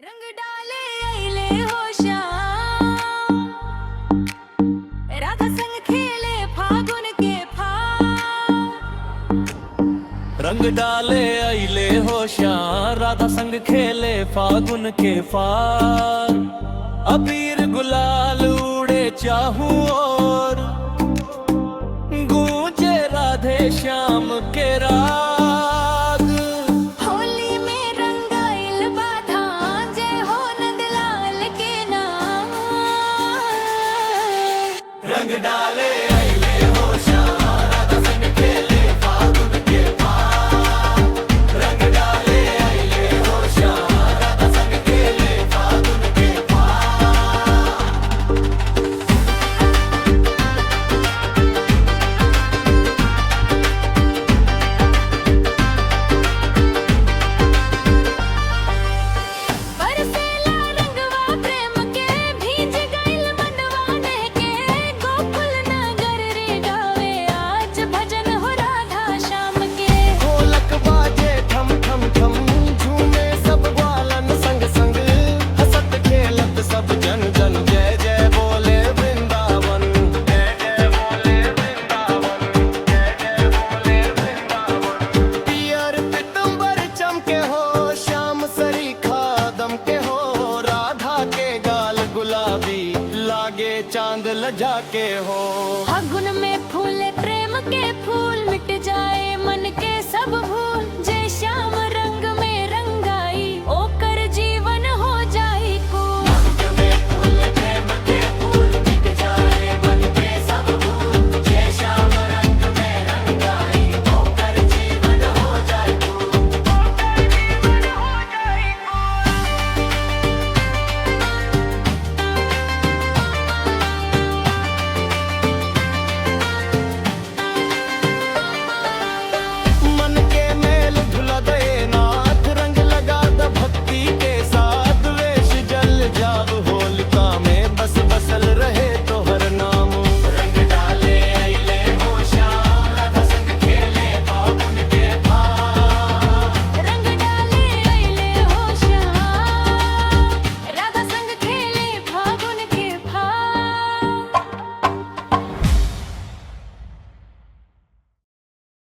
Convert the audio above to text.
रंग डाले अइले हो श्याम, राधा संग खेले फागुन के फाग। रंग डाले अइले हो श्याम, राधा संग खेले फागुन के फाग। अबीर गुलाल उड़े चाहूं और गूंजे राधे श्याम के राग। होली में रंगाइल बाधा, जय हो नंदलाल के नाम। रंग डाले अइले हो श्याम, राधा संग खेले फागुन के फाग। रंग डाले अइले हो श्याम, राधा संग खेले फागुन के फाग। बरसेला रंगवा प्रेम के, भीज गइल मनवा के। गोकुल नगर रे गावे आज भजन हो राधा श्याम के। ढोलक बाजे ठम ठम ठम, झूमे सब ग्वालन संग संग। हंसत खेलत सब जन जन, जय जय बोले वृंदावन। जय जय बोले वृंदावन, जय जय बोले वृंदावन। पियर पीतम्बर चमके हो, श्याम सरीखा दमके हो। राधा के गाल गुलाबी, लागे चांद लजा के हो। फागुन में फूले प्रेम के फूल, मिट जाए मन के सब भूल।